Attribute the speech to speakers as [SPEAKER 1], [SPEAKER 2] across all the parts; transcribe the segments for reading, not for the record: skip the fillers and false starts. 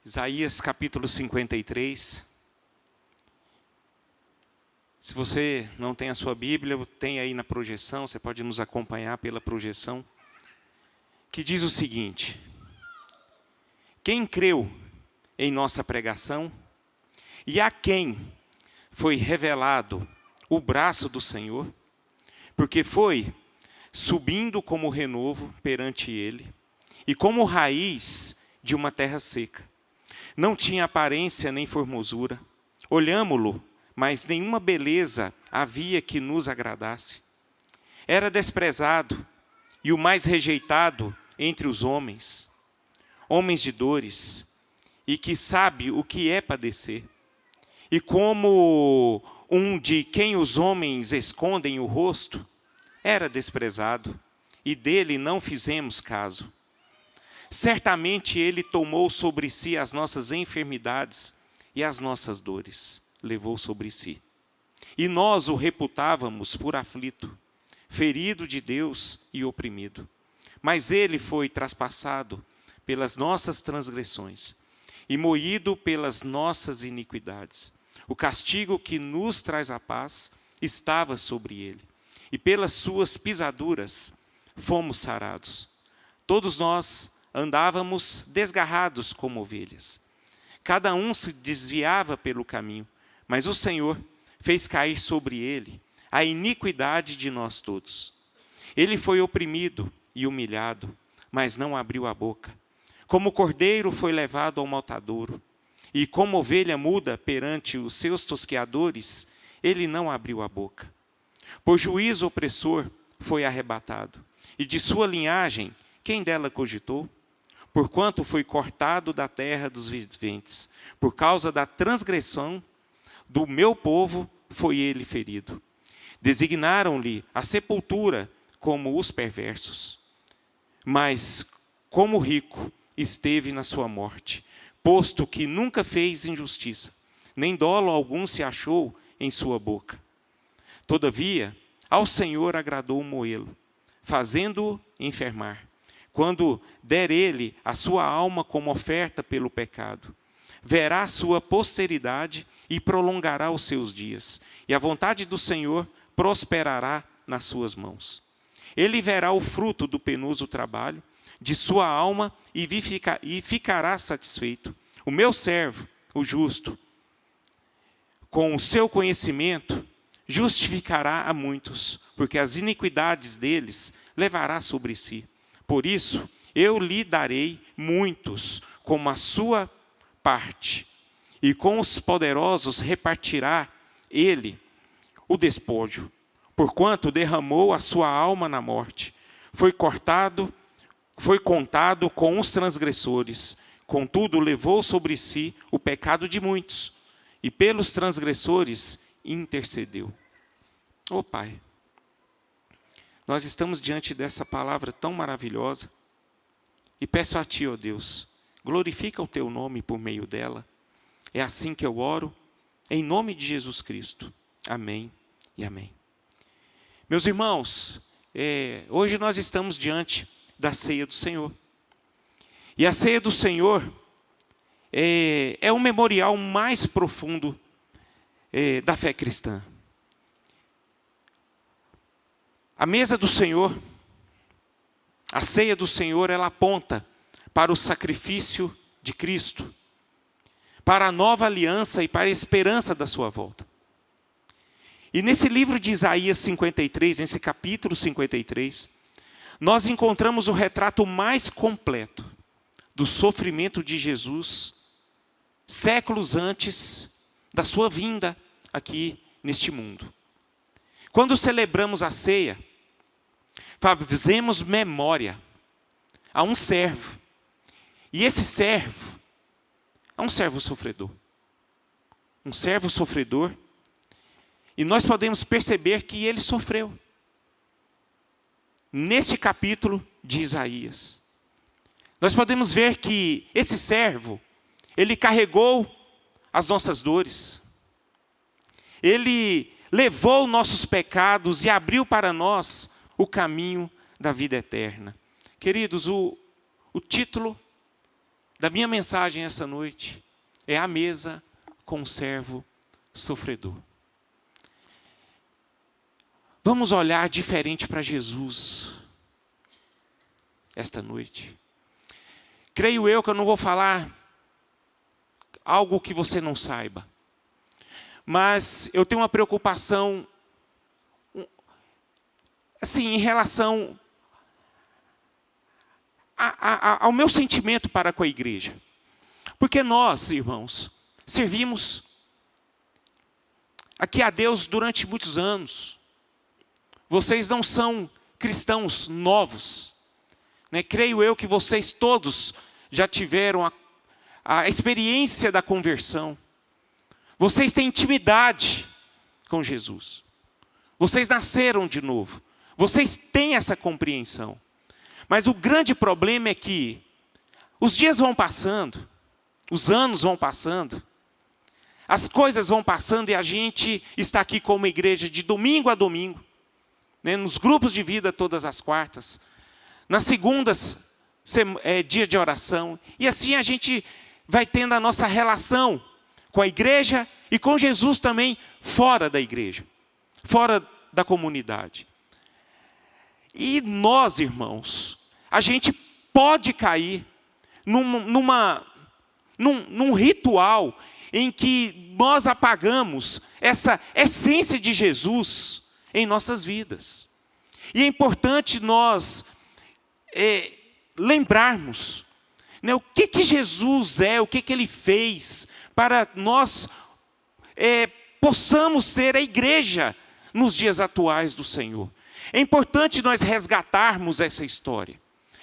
[SPEAKER 1] Isaías capítulo 53. Se você não tem a sua Bíblia, tem aí na projeção, você pode nos acompanhar pela projeção, que diz o seguinte: quem creu em nossa pregação e a quem foi revelado o braço do Senhor, porque foi subindo como renovo perante ele e como raiz de uma terra seca. Não tinha aparência nem formosura. Olhámo-lo, mas nenhuma beleza havia que nos agradasse. Era desprezado e o mais rejeitado entre os homens, homens de dores, e que sabe o que é padecer. E como um de quem os homens escondem o rosto, era desprezado, e dele não fizemos caso. Certamente ele tomou sobre si as nossas enfermidades e as nossas dores levou sobre si. E nós o reputávamos por aflito, ferido de Deus e oprimido. Mas ele foi traspassado pelas nossas transgressões e moído pelas nossas iniquidades. O castigo que nos traz a paz estava sobre ele, e pelas suas pisaduras fomos sarados. Todos nós andávamos desgarrados como ovelhas. Cada um se desviava pelo caminho, mas o Senhor fez cair sobre ele a iniquidade de nós todos. Ele foi oprimido e humilhado, mas não abriu a boca. Como cordeiro foi levado ao matadouro, e como ovelha muda perante os seus tosqueadores, ele não abriu a boca. Por juízo opressor foi arrebatado, e de sua linhagem, quem dela cogitou? Porquanto foi cortado da terra dos viventes, por causa da transgressão do meu povo foi ele ferido. Designaram-lhe a sepultura como os perversos. Mas, como rico, esteve na sua morte, posto que nunca fez injustiça, nem dolo algum se achou em sua boca. Todavia, ao Senhor agradou moê-lo, fazendo-o enfermar, quando der ele a sua alma como oferta pelo pecado. Verá a sua posteridade e prolongará os seus dias, e a vontade do Senhor prosperará nas suas mãos. Ele verá o fruto do penoso trabalho de sua alma e ficará satisfeito. O meu servo, o justo, com o seu conhecimento, justificará a muitos, porque as iniquidades deles levará sobre si. Por isso, eu lhe darei muitos como a sua parte, e com os poderosos repartirá ele o despojo, porquanto derramou a sua alma na morte. Foi contado com os transgressores, contudo levou sobre si o pecado de muitos, e pelos transgressores intercedeu. Ó Pai, nós estamos diante dessa palavra tão maravilhosa, e peço a Ti, ó Deus, glorifica o Teu nome por meio dela. É assim que eu oro, em nome de Jesus Cristo. Amém e amém. Meus irmãos, hoje nós estamos diante da ceia do Senhor. E a ceia do Senhor é o memorial mais profundo da fé cristã. A mesa do Senhor, a ceia do Senhor, ela aponta para o sacrifício de Cristo, para a nova aliança e para a esperança da sua volta. E nesse livro de Isaías 53, nesse capítulo 53, nós encontramos o retrato mais completo do sofrimento de Jesus, séculos antes da sua vinda aqui neste mundo. Quando celebramos a ceia, fazemos memória a um servo. E esse servo é um servo sofredor. Um servo sofredor. E nós podemos perceber que ele sofreu. Neste capítulo de Isaías. Nós podemos ver que esse servo, ele carregou as nossas dores. Ele levou nossos pecados e abriu para nós o caminho da vida eterna. Queridos, o título da minha mensagem essa noite é a mesa com o servo sofredor. Vamos olhar diferente para Jesus esta noite. Creio eu que eu não vou falar algo que você não saiba, mas eu tenho uma preocupação assim, em relação ao meu sentimento para com a igreja. Porque nós, irmãos, servimos aqui a Deus durante muitos anos. Vocês não são cristãos novos, né? Creio eu que vocês todos já tiveram a experiência da conversão. Vocês têm intimidade com Jesus. Vocês nasceram de novo. Vocês têm essa compreensão. Mas o grande problema é que os dias vão passando, os anos vão passando, as coisas vão passando e a gente está aqui como igreja de domingo a domingo, né, nos grupos de vida todas as quartas, nas segundas dia de oração, e assim a gente vai tendo a nossa relação com a igreja e com Jesus também fora da igreja, fora da comunidade. E nós, irmãos, a gente pode cair num ritual em que nós apagamos essa essência de Jesus em nossas vidas. E é importante nós lembrarmos, né, o que Jesus é, o que Ele fez, para nós possamos ser a igreja nos dias atuais do Senhor. É importante nós resgatarmos essa história.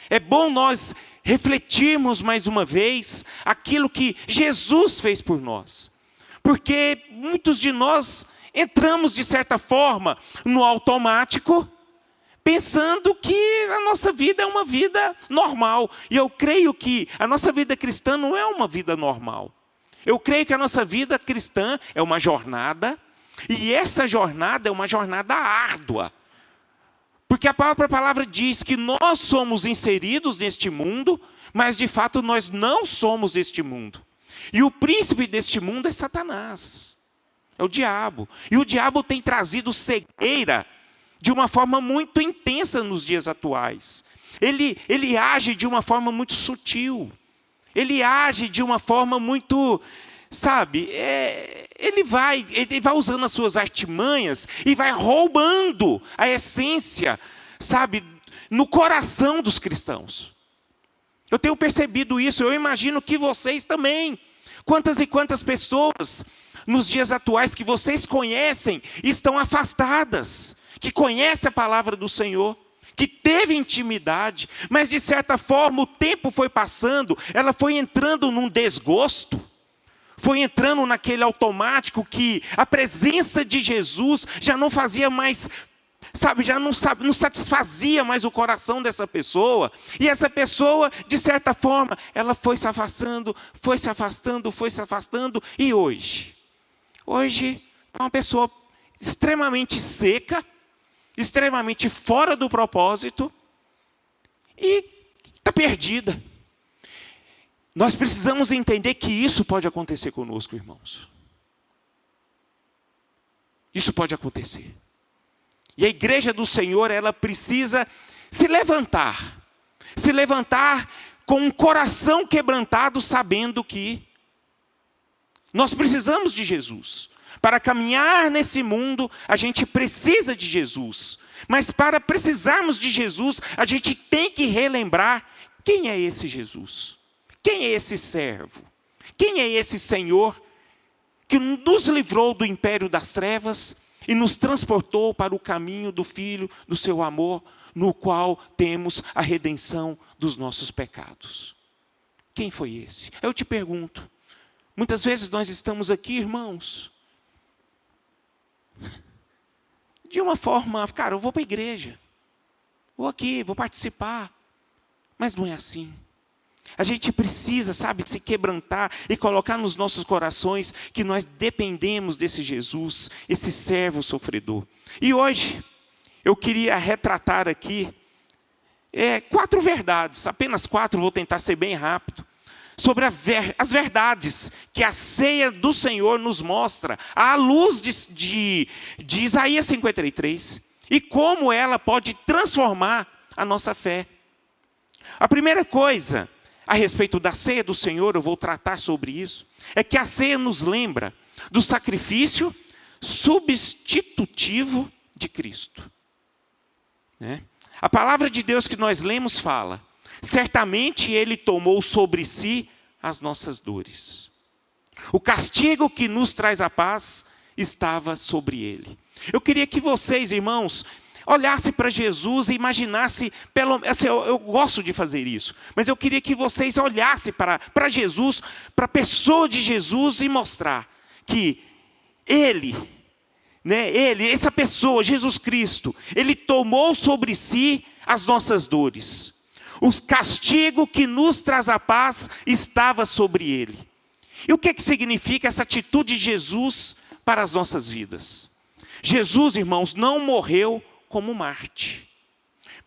[SPEAKER 1] É bom nós refletirmos mais uma vez aquilo que Jesus fez por nós. Porque muitos de nós entramos, de certa forma, no automático, pensando que a nossa vida é uma vida normal. E eu creio que a nossa vida cristã não é uma vida normal. Eu creio que a nossa vida cristã é uma jornada, e essa jornada é uma jornada árdua. Porque a própria palavra diz que nós somos inseridos neste mundo, mas de fato nós não somos deste mundo. E o príncipe deste mundo é Satanás, é o diabo. E o diabo tem trazido cegueira de uma forma muito intensa nos dias atuais. Ele age de uma forma muito sutil. Ele age de uma forma muito, sabe, ele vai usando as suas artimanhas e vai roubando a essência, sabe, no coração dos cristãos. Eu tenho percebido isso, eu imagino que vocês também. Quantas e quantas pessoas nos dias atuais que vocês conhecem estão afastadas, que conhecem a palavra do Senhor, que teve intimidade, mas de certa forma o tempo foi passando, ela foi entrando num desgosto, foi entrando naquele automático que a presença de Jesus já não fazia mais, não satisfazia mais o coração dessa pessoa. E essa pessoa, de certa forma, ela foi se afastando, foi se afastando, foi se afastando. E hoje é uma pessoa extremamente seca, extremamente fora do propósito e está perdida. Nós precisamos entender que isso pode acontecer conosco, irmãos. Isso pode acontecer. E a igreja do Senhor, ela precisa se levantar com um coração quebrantado, sabendo que nós precisamos de Jesus. Para caminhar nesse mundo, a gente precisa de Jesus. Mas para precisarmos de Jesus, a gente tem que relembrar quem é esse Jesus. Quem é esse servo? Quem é esse Senhor que nos livrou do império das trevas e nos transportou para o caminho do Filho, do seu amor, no qual temos a redenção dos nossos pecados? Quem foi esse? Eu te pergunto. Muitas vezes nós estamos aqui, irmãos, de uma forma, cara, eu vou para a igreja, vou aqui, vou participar, mas não é assim. A gente precisa, se quebrantar e colocar nos nossos corações que nós dependemos desse Jesus, esse servo sofredor. E hoje, eu queria retratar aqui 4 verdades, apenas 4, vou tentar ser bem rápido, sobre as verdades que a ceia do Senhor nos mostra, à luz de Isaías 53, e como ela pode transformar a nossa fé. A primeira coisa a respeito da ceia do Senhor, eu vou tratar sobre isso, é que a ceia nos lembra do sacrifício substitutivo de Cristo. A palavra de Deus que nós lemos fala: certamente Ele tomou sobre si as nossas dores. O castigo que nos traz a paz estava sobre Ele. Eu queria que vocês, irmãos, olhassem para Jesus e imaginassem, assim, eu gosto de fazer isso, mas eu queria que vocês olhassem para Jesus, para a pessoa de Jesus, e mostrar que Ele, essa pessoa, Jesus Cristo, Ele tomou sobre si as nossas dores. O castigo que nos traz a paz estava sobre Ele. E o que significa essa atitude de Jesus para as nossas vidas? Jesus, irmãos, não morreu como Marte,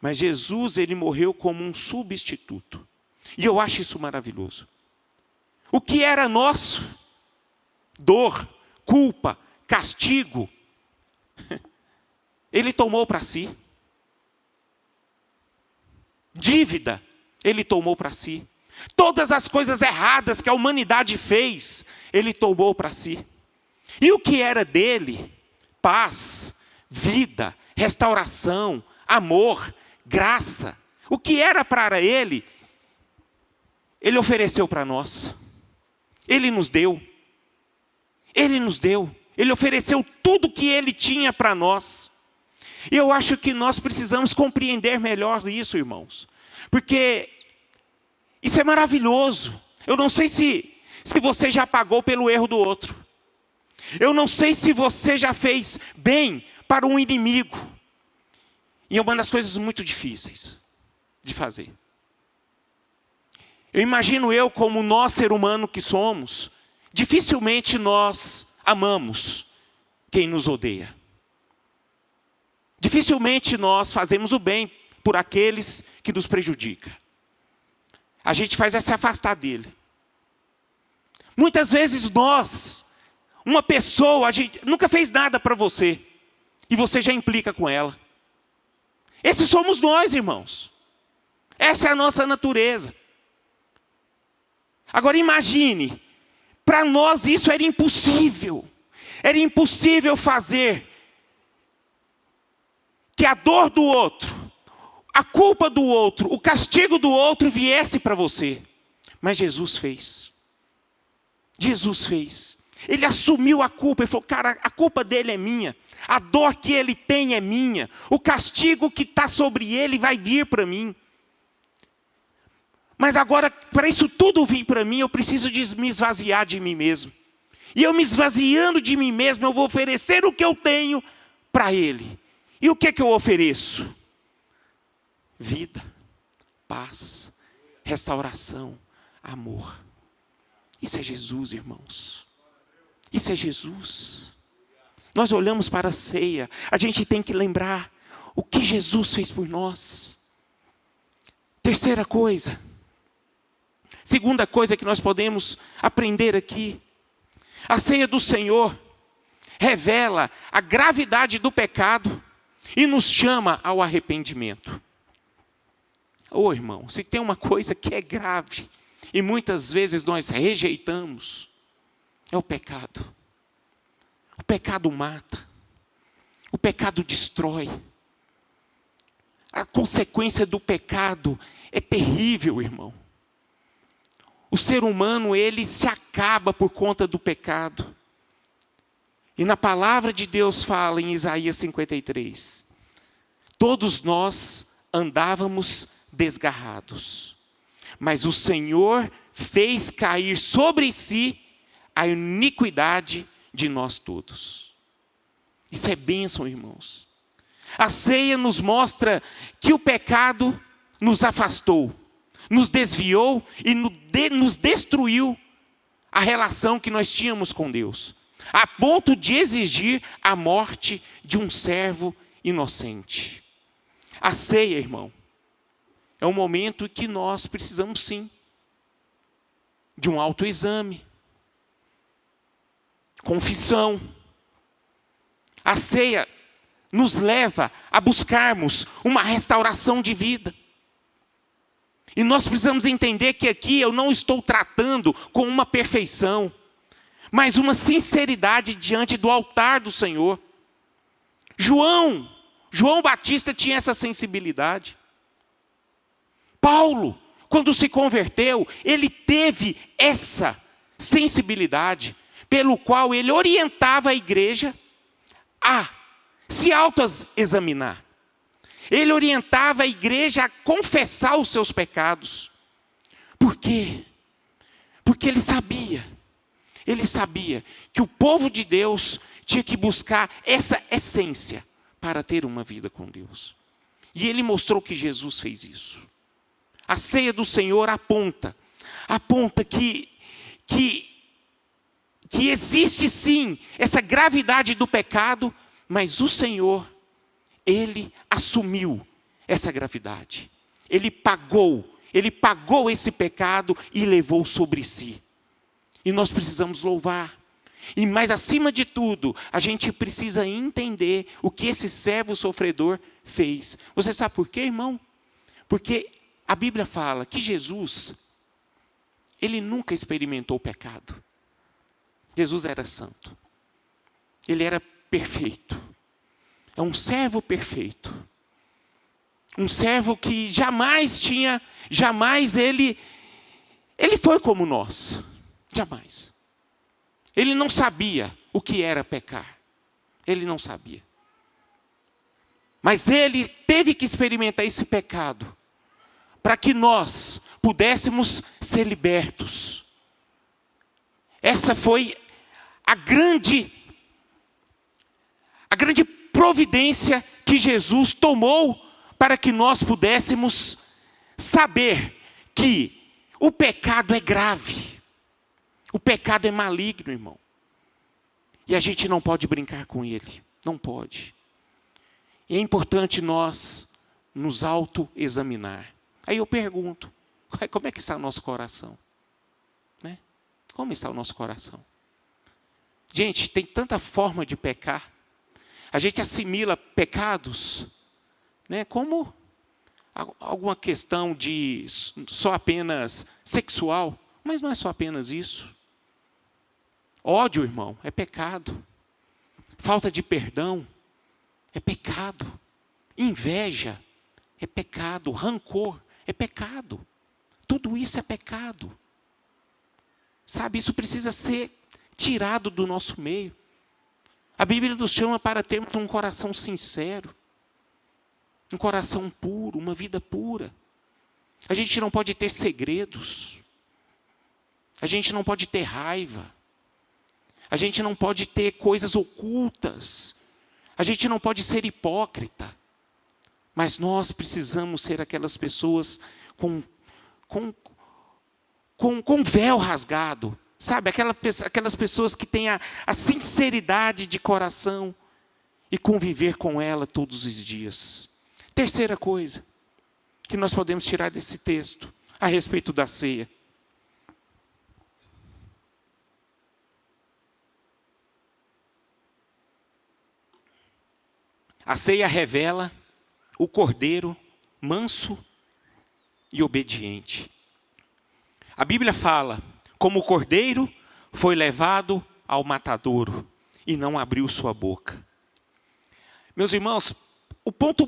[SPEAKER 1] mas Jesus, Ele morreu como um substituto. E eu acho isso maravilhoso. O que era nosso, dor, culpa, castigo, Ele tomou para si. Dívida, Ele tomou para si. Todas as coisas erradas que a humanidade fez, Ele tomou para si. E o que era dele? Paz, vida, restauração, amor, graça. O que era para Ele, Ele ofereceu para nós. Ele nos deu. Ele nos deu. Ele ofereceu tudo que Ele tinha para nós. E eu acho que nós precisamos compreender melhor isso, irmãos. Porque isso é maravilhoso. Eu não sei se você já pagou pelo erro do outro. Eu não sei se você já fez bem para um inimigo. E é uma das coisas muito difíceis de fazer. Eu imagino como nós, ser humano que somos, dificilmente nós amamos quem nos odeia. Dificilmente nós fazemos o bem por aqueles que nos prejudicam. A gente faz se afastar dele. Muitas vezes uma pessoa, a gente nunca fez nada para você, e você já implica com ela. Esses somos nós, irmãos. Essa é a nossa natureza. Agora imagine, para nós isso era impossível. Era impossível fazer que a dor do outro, a culpa do outro, o castigo do outro viesse para você. Mas Jesus fez. Jesus fez. Ele assumiu a culpa e falou: cara, a culpa dele é minha. A dor que ele tem é minha. O castigo que está sobre ele vai vir para mim. Mas agora, para isso tudo vir para mim, eu preciso me esvaziar de mim mesmo. E eu me esvaziando de mim mesmo, eu vou oferecer o que eu tenho para ele. E o que eu ofereço? Vida, paz, restauração, amor. Isso é Jesus, irmãos. Isso é Jesus. Nós olhamos para a ceia, a gente tem que lembrar o que Jesus fez por nós. Terceira coisa. Segunda coisa que nós podemos aprender aqui. A ceia do Senhor revela a gravidade do pecado e nos chama ao arrependimento. Irmão, se tem uma coisa que é grave e muitas vezes nós rejeitamos, é o pecado. O pecado mata. O pecado destrói. A consequência do pecado é terrível, irmão. O ser humano, ele se acaba por conta do pecado. E na palavra de Deus fala em Isaías 53, todos nós andávamos desgarrados, mas o Senhor fez cair sobre si a iniquidade de nós todos. Isso é bênção, irmãos. A ceia nos mostra que o pecado nos afastou, nos desviou e nos destruiu a relação que nós tínhamos com Deus, a ponto de exigir a morte de um servo inocente. A ceia, irmão, é um momento que nós precisamos sim de um autoexame, confissão. A ceia nos leva a buscarmos uma restauração de vida. E nós precisamos entender que aqui eu não estou tratando com uma perfeição, mas uma sinceridade diante do altar do Senhor. João Batista tinha essa sensibilidade. Paulo, quando se converteu, ele teve essa sensibilidade, pelo qual ele orientava a igreja a se autoexaminar. Ele orientava a igreja a confessar os seus pecados. Por quê? Porque ele sabia que o povo de Deus tinha que buscar essa essência para ter uma vida com Deus. E ele mostrou que Jesus fez isso. A ceia do Senhor aponta que existe sim essa gravidade do pecado, mas o Senhor, Ele assumiu essa gravidade. Ele pagou esse pecado e levou sobre si. E nós precisamos louvar. Mas acima de tudo, a gente precisa entender o que esse servo sofredor fez. Você sabe por quê, irmão? Porque a Bíblia fala que Jesus, ele nunca experimentou o pecado. Jesus era santo. Ele era perfeito. É um servo perfeito. Um servo que jamais ele foi como nós. Jamais. Ele não sabia o que era pecar. Ele não sabia. Mas ele teve que experimentar esse pecado para que nós pudéssemos ser libertos. Essa foi a grande providência que Jesus tomou para que nós pudéssemos saber que o pecado é grave. O pecado é maligno, irmão. E a gente não pode brincar com ele. Não pode. E é importante nós nos autoexaminar. Aí eu pergunto, como é que está o nosso coração? Né? Como está o nosso coração? Gente, tem tanta forma de pecar. A gente assimila pecados, né, como alguma questão de só apenas sexual, mas não é só apenas isso. Ódio, irmão, é pecado. Falta de perdão é pecado. Inveja é pecado. Rancor é pecado. Tudo isso é pecado. Sabe, isso precisa ser tirado do nosso meio. A Bíblia nos chama para termos um coração sincero, um coração puro, uma vida pura. A gente não pode ter segredos. A gente não pode ter raiva. A gente não pode ter coisas ocultas. A gente não pode ser hipócrita. Mas nós precisamos ser aquelas pessoas com véu rasgado. Sabe, aquelas pessoas que têm a sinceridade de coração e conviver com ela todos os dias. Terceira coisa que nós podemos tirar desse texto a respeito da ceia. A ceia revela o cordeiro manso e obediente. A Bíblia fala: como o cordeiro foi levado ao matadouro e não abriu sua boca. Meus irmãos, o ponto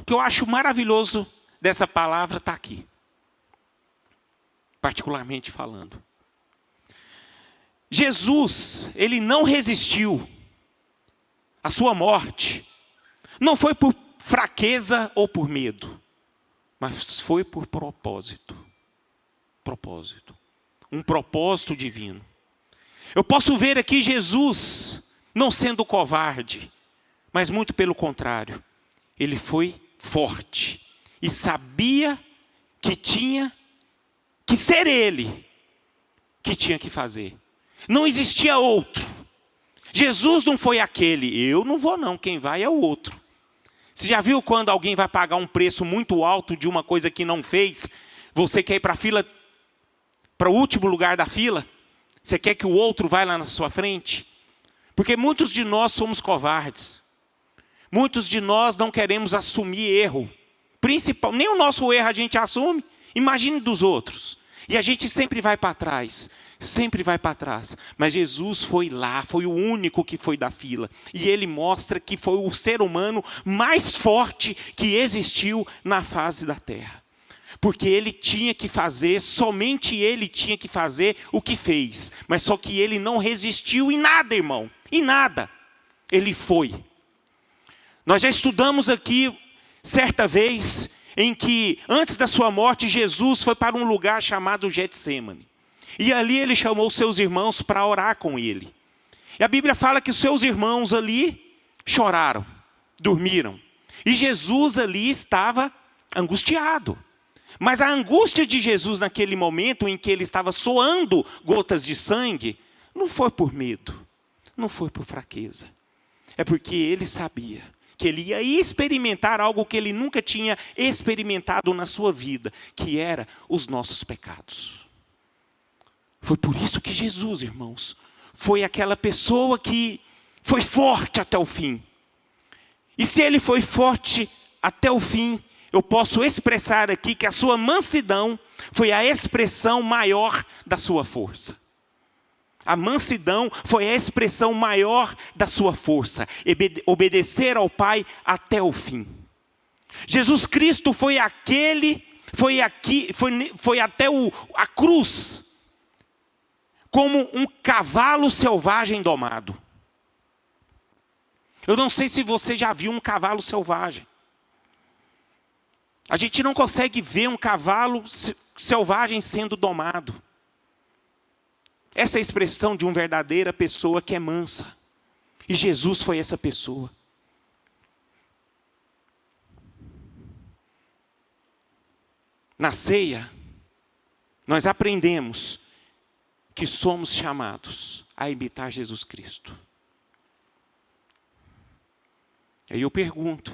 [SPEAKER 1] que eu acho maravilhoso dessa palavra está aqui. Particularmente falando. Jesus, ele não resistiu à sua morte. Não foi por fraqueza ou por medo, mas foi por propósito. Propósito. Um propósito divino. Eu posso ver aqui Jesus não sendo covarde, mas muito pelo contrário. Ele foi forte e sabia que tinha que ser ele que tinha que fazer. Não existia outro. Jesus não foi aquele, eu não vou não, quem vai é o outro. Você já viu quando alguém vai pagar um preço muito alto de uma coisa que não fez? Você quer ir para a fila para o último lugar da fila? Você quer que o outro vá lá na sua frente? Porque muitos de nós somos covardes. Muitos de nós não queremos assumir erro. Nem o nosso erro a gente assume. Imagine dos outros. E a gente sempre vai para trás. Sempre vai para trás. Mas Jesus foi lá, foi o único que foi da fila. E ele mostra que foi o ser humano mais forte que existiu na face da terra. Porque ele tinha que fazer, somente ele tinha que fazer o que fez. Mas só que ele não resistiu em nada, irmão. Em nada. Ele foi. Nós já estudamos aqui, certa vez, em que antes da sua morte, Jesus foi para um lugar chamado Getsêmani. E ali ele chamou seus irmãos para orar com ele. E a Bíblia fala que os seus irmãos ali choraram, dormiram. E Jesus ali estava angustiado. Mas a angústia de Jesus naquele momento em que ele estava suando gotas de sangue, não foi por medo, não foi por fraqueza. É porque ele sabia que ele ia experimentar algo que ele nunca tinha experimentado na sua vida, que era os nossos pecados. Foi por isso que Jesus, irmãos, foi aquela pessoa que foi forte até o fim. E se ele foi forte até o fim, eu posso expressar aqui que a sua mansidão foi a expressão maior da sua força. A mansidão foi a expressão maior da sua força. Obedecer ao Pai até o fim. Jesus Cristo foi até a cruz, como um cavalo selvagem domado. Eu não sei se você já viu um cavalo selvagem. A gente não consegue ver um cavalo selvagem sendo domado. Essa é a expressão de uma verdadeira pessoa que é mansa. E Jesus foi essa pessoa. Na ceia, nós aprendemos que somos chamados a imitar Jesus Cristo. Aí eu pergunto,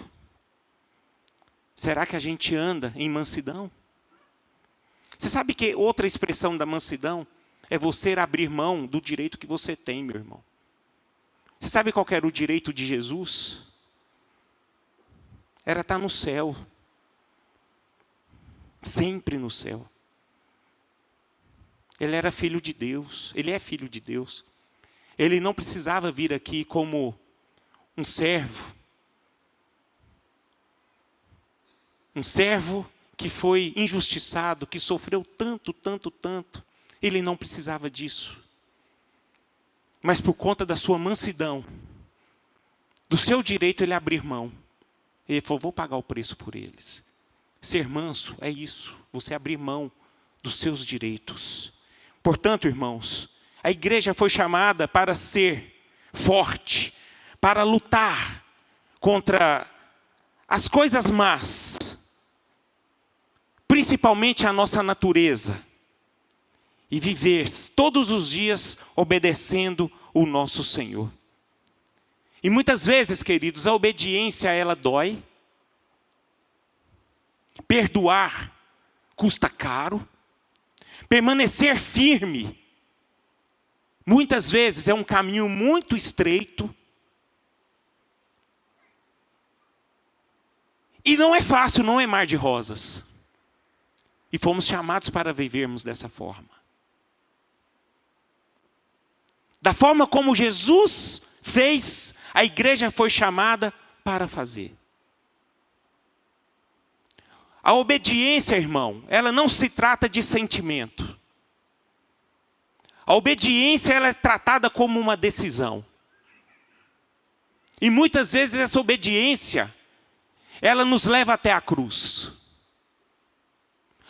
[SPEAKER 1] será que a gente anda em mansidão? Você sabe que outra expressão da mansidão é você abrir mão do direito que você tem, meu irmão. Você sabe qual era o direito de Jesus? Era estar no céu. Sempre no céu. Ele era filho de Deus. Ele é filho de Deus. Ele não precisava vir aqui como um servo. Um servo que foi injustiçado, que sofreu tanto, tanto, tanto. Ele não precisava disso. Mas por conta da sua mansidão, do seu direito ele abrir mão. Ele falou, vou pagar o preço por eles. Ser manso é isso, você abrir mão dos seus direitos. Portanto, irmãos, a igreja foi chamada para ser forte, para lutar contra as coisas más, principalmente a nossa natureza, e viver todos os dias obedecendo o nosso Senhor. E muitas vezes, queridos, a obediência ela dói. Perdoar custa caro. Permanecer firme, muitas vezes é um caminho muito estreito. E não é fácil, não é mar de rosas. E fomos chamados para vivermos dessa forma. Da forma como Jesus fez, a igreja foi chamada para fazer. A obediência, irmão, ela não se trata de sentimento. A obediência ela é tratada como uma decisão. E muitas vezes essa obediência, ela nos leva até a cruz.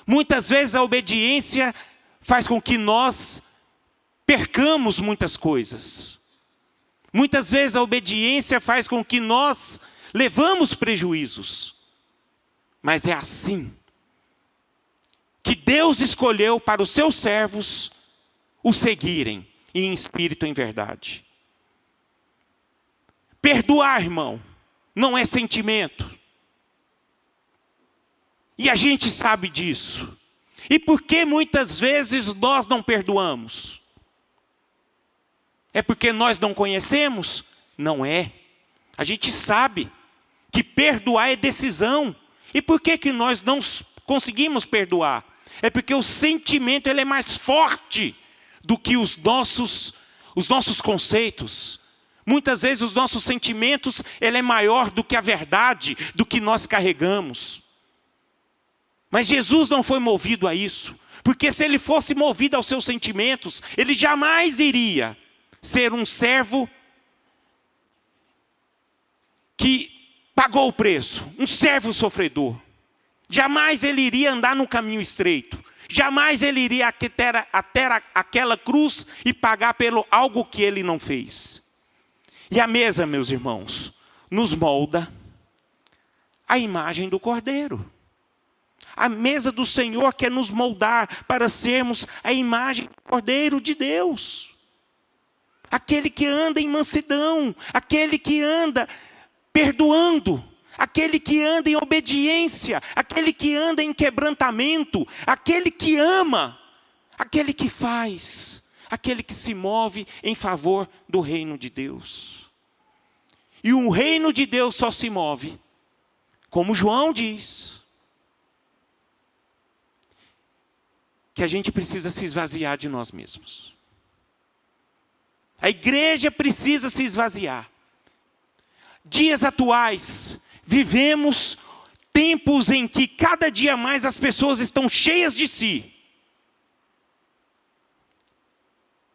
[SPEAKER 1] Muitas vezes a obediência faz com que nós percamos muitas coisas. Muitas vezes a obediência faz com que nós levamos prejuízos. Mas é assim que Deus escolheu para os seus servos o seguirem, e em espírito e em verdade. Perdoar, irmão, não é sentimento. E a gente sabe disso. E por que muitas vezes nós não perdoamos? É porque nós não conhecemos? Não é. A gente sabe que perdoar é decisão. E por que nós não conseguimos perdoar? É porque o sentimento ele é mais forte do que os nossos conceitos. Muitas vezes os nossos sentimentos ele é maior do que a verdade, do que nós carregamos. Mas Jesus não foi movido a isso. Porque se ele fosse movido aos seus sentimentos, ele jamais iria ser um servo que pagou o preço, um servo sofredor. Jamais ele iria andar no caminho estreito. Jamais ele iria até aquela cruz e pagar pelo algo que ele não fez. E a mesa, meus irmãos, nos molda a imagem do Cordeiro. A mesa do Senhor quer nos moldar para sermos a imagem do Cordeiro de Deus. Aquele que anda em mansidão, aquele que anda perdoando, aquele que anda em obediência, aquele que anda em quebrantamento, aquele que ama, aquele que faz, aquele que se move em favor do reino de Deus. E o reino de Deus só se move, como João diz, que a gente precisa se esvaziar de nós mesmos. A igreja precisa se esvaziar. Dias atuais, vivemos tempos em que cada dia mais as pessoas estão cheias de si.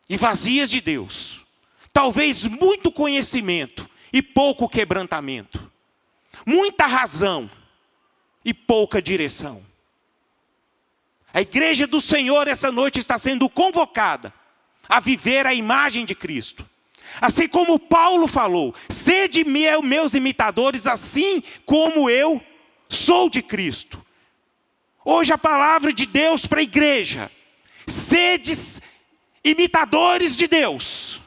[SPEAKER 1] E vazias de Deus. Talvez muito conhecimento e pouco quebrantamento. Muita razão e pouca direção. A igreja do Senhor essa noite está sendo convocada a viver a imagem de Cristo. Assim como Paulo falou, sede meus imitadores, assim como eu sou de Cristo. Hoje a palavra de Deus para a igreja, sedes imitadores de Deus,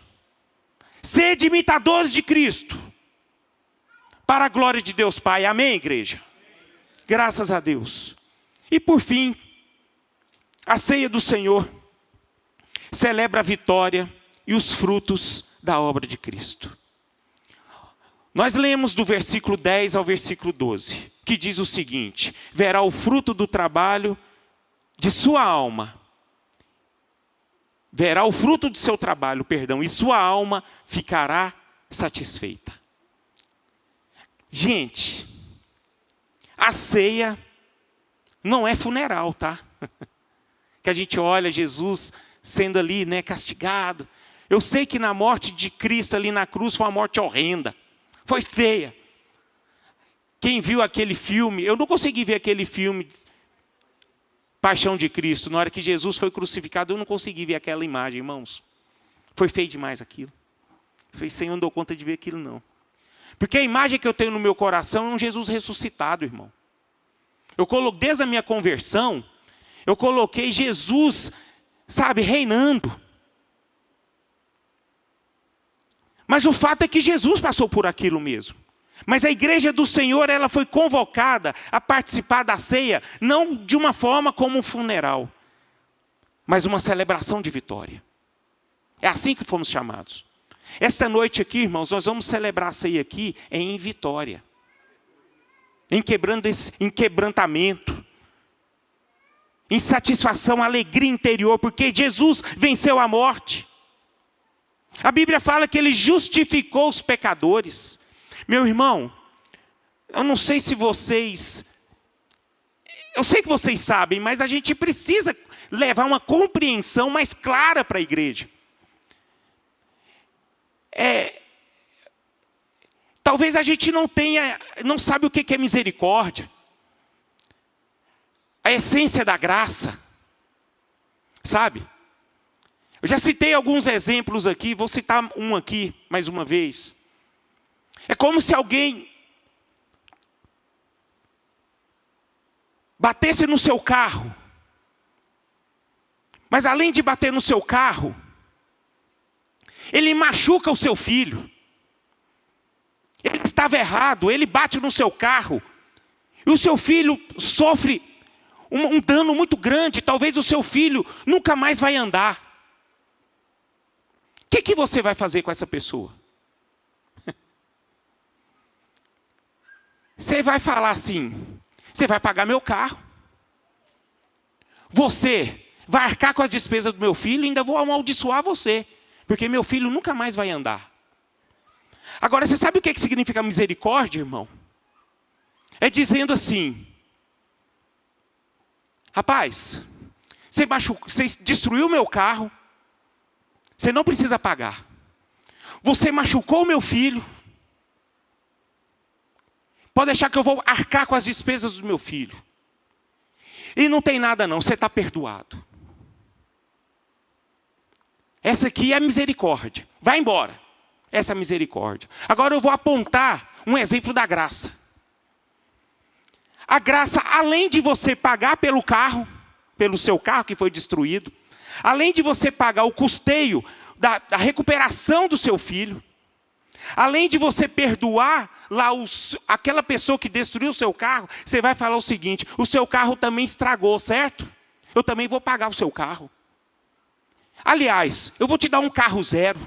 [SPEAKER 1] sede imitadores de Cristo, para a glória de Deus Pai, amém, igreja? Graças a Deus. E por fim, a ceia do Senhor celebra a vitória e os frutos da obra de Cristo. Nós lemos do versículo 10 ao versículo 12, que diz o seguinte: verá o fruto do trabalho de sua alma. Verá o fruto do seu trabalho, e sua alma ficará satisfeita. Gente, a ceia não é funeral, tá? Que a gente olha Jesus sendo ali, castigado. Eu sei que na morte de Cristo ali na cruz foi uma morte horrenda. Foi feia. Quem viu aquele filme, eu não consegui ver aquele filme Paixão de Cristo. Na hora que Jesus foi crucificado, eu não consegui ver aquela imagem, irmãos. Foi feio demais aquilo. Eu falei, Senhor, não dou conta de ver aquilo não. Porque a imagem que eu tenho no meu coração é um Jesus ressuscitado, irmão. Desde a minha conversão, eu coloquei Jesus, reinando. Mas o fato é que Jesus passou por aquilo mesmo. Mas a igreja do Senhor, ela foi convocada a participar da ceia, não de uma forma como um funeral, mas uma celebração de vitória. É assim que fomos chamados. Esta noite aqui, irmãos, nós vamos celebrar a ceia aqui em vitória. Em quebrantamento. Em satisfação, alegria interior, porque Jesus venceu a morte. A Bíblia fala que ele justificou os pecadores. Meu irmão, eu não sei se vocês... Eu sei que vocês sabem, mas a gente precisa levar uma compreensão mais clara para a igreja. Talvez a gente não sabe o que é misericórdia. A essência da graça. Sabe? Eu já citei alguns exemplos aqui, vou citar um aqui, mais uma vez. É como se alguém batesse no seu carro. Mas além de bater no seu carro, ele machuca o seu filho. Ele estava errado, ele bate no seu carro. E o seu filho sofre um dano muito grande, talvez o seu filho nunca mais vai andar. O que você vai fazer com essa pessoa? Você vai falar assim, você vai pagar meu carro, você vai arcar com as despesas do meu filho e ainda vou amaldiçoar você, porque meu filho nunca mais vai andar. Agora, você sabe o que significa misericórdia, irmão? É dizendo assim, rapaz, você destruiu o meu carro, você não precisa pagar. Você machucou o meu filho, pode deixar que eu vou arcar com as despesas do meu filho. E não tem nada não, você está perdoado. Essa aqui é a misericórdia. Vai embora. Essa é a misericórdia. Agora eu vou apontar um exemplo da graça. A graça, além de você pagar pelo carro, pelo seu carro que foi destruído, além de você pagar o custeio da recuperação do seu filho, além de você perdoar lá aquela pessoa que destruiu o seu carro, você vai falar o seguinte, o seu carro também estragou, certo? Eu também vou pagar o seu carro. Aliás, eu vou te dar um carro zero.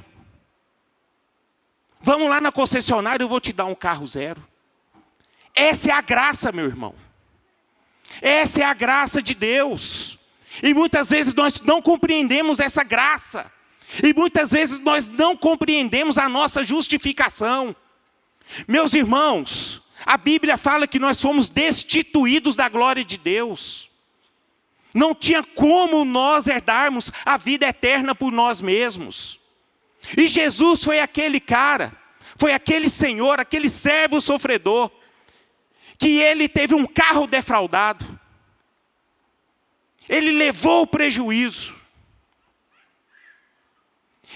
[SPEAKER 1] Vamos lá na concessionária, eu vou te dar um carro zero. Essa é a graça, meu irmão. Essa é a graça de Deus. E muitas vezes nós não compreendemos essa graça. E muitas vezes nós não compreendemos a nossa justificação. Meus irmãos, a Bíblia fala que nós fomos destituídos da glória de Deus. Não tinha como nós herdarmos a vida eterna por nós mesmos. E Jesus foi aquele cara, foi aquele Senhor, aquele servo sofredor, que ele teve um carro defraudado. Ele levou o prejuízo.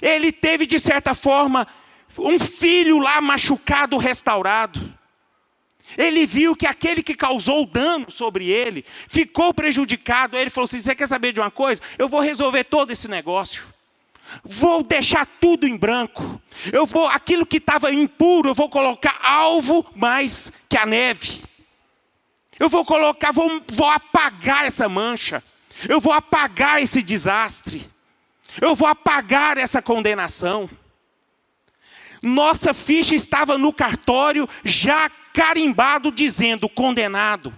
[SPEAKER 1] Ele teve, de certa forma, um filho lá machucado, restaurado. Ele viu que aquele que causou o dano sobre ele, ficou prejudicado. Aí ele falou assim, você quer saber de uma coisa? Eu vou resolver todo esse negócio. Vou deixar tudo em branco. Aquilo que estava impuro, eu vou colocar alvo mais que a neve. Eu vou apagar essa mancha. Eu vou apagar esse desastre. Eu vou apagar essa condenação. Nossa ficha estava no cartório, já carimbado, dizendo condenado.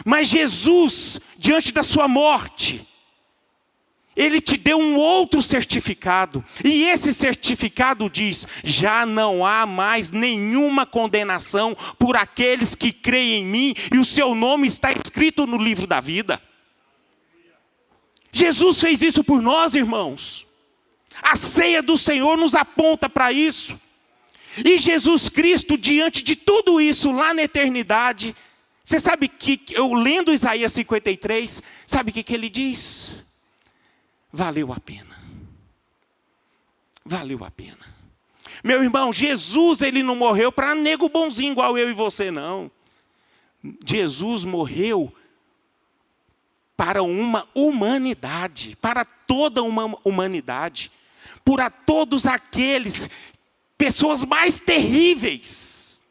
[SPEAKER 1] Mas Jesus, diante da sua morte, Ele te deu um outro certificado. E esse certificado diz, já não há mais nenhuma condenação por aqueles que creem em mim, e o seu nome está escrito no livro da vida. Jesus fez isso por nós, irmãos. A ceia do Senhor nos aponta para isso. E Jesus Cristo, diante de tudo isso, lá na eternidade, você sabe que, eu lendo Isaías 53, sabe o que ele diz? Valeu a pena. Valeu a pena. Meu irmão, Jesus, ele não morreu para nego bonzinho igual eu e você, não. Jesus morreu para uma humanidade, para toda uma humanidade, para todos aqueles, pessoas mais terríveis,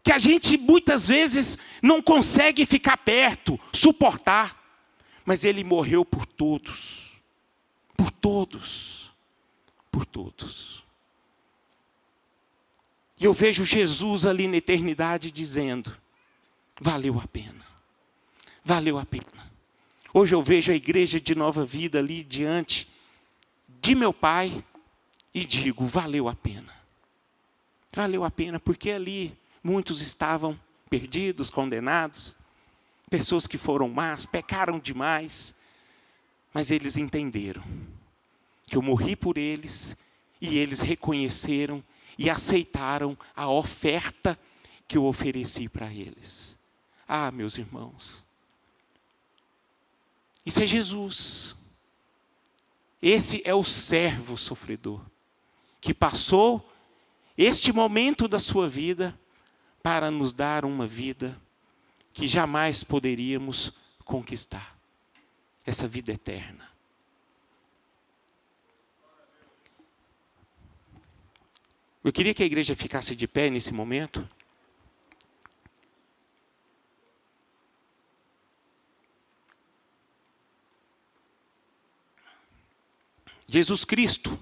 [SPEAKER 1] que a gente muitas vezes não consegue ficar perto, suportar, mas Ele morreu por todos, por todos, por todos. E eu vejo Jesus ali na eternidade dizendo, valeu a pena. Valeu a pena. Hoje eu vejo a igreja de Nova Vida ali diante de meu Pai e digo, valeu a pena. Valeu a pena, porque ali muitos estavam perdidos, condenados, pessoas que foram más, pecaram demais, mas eles entenderam que eu morri por eles e eles reconheceram e aceitaram a oferta que eu ofereci para eles. Ah, meus irmãos, isso é Jesus. Esse é o servo sofredor, que passou este momento da sua vida para nos dar uma vida que jamais poderíamos conquistar. Essa vida eterna. Eu queria que a igreja ficasse de pé nesse momento. Jesus Cristo,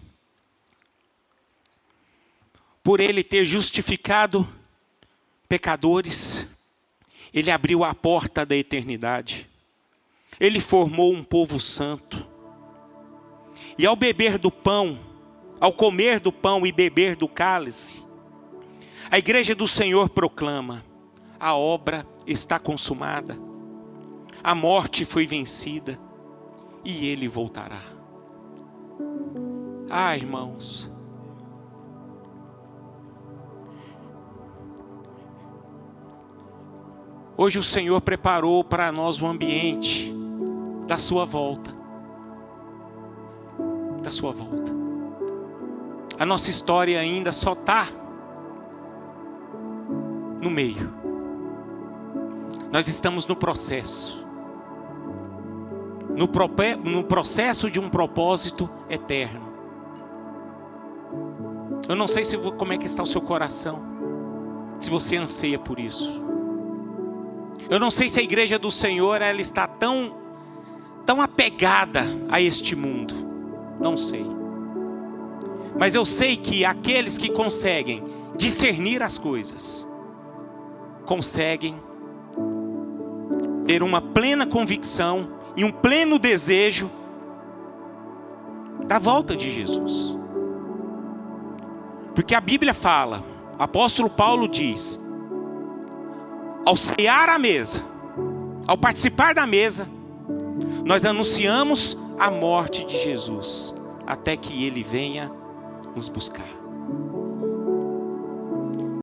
[SPEAKER 1] por Ele ter justificado pecadores, Ele abriu a porta da eternidade. Ele formou um povo santo. E ao beber do pão, ao comer do pão e beber do cálice, a igreja do Senhor proclama: a obra está consumada, a morte foi vencida e Ele voltará. Ah, irmãos, hoje o Senhor preparou para nós o ambiente da sua volta. Da sua volta. A nossa história ainda só está no meio. Nós estamos no processo. No processo de um propósito eterno. Eu não sei como é que está o seu coração, se você anseia por isso. Eu não sei se a igreja do Senhor ela está tão apegada a este mundo. Não sei. Mas eu sei que aqueles que conseguem discernir as coisas, conseguem ter uma plena convicção e um pleno desejo da volta de Jesus. Porque a Bíblia fala, o apóstolo Paulo diz: ao cear a mesa, ao participar da mesa, nós anunciamos a morte de Jesus, até que Ele venha nos buscar.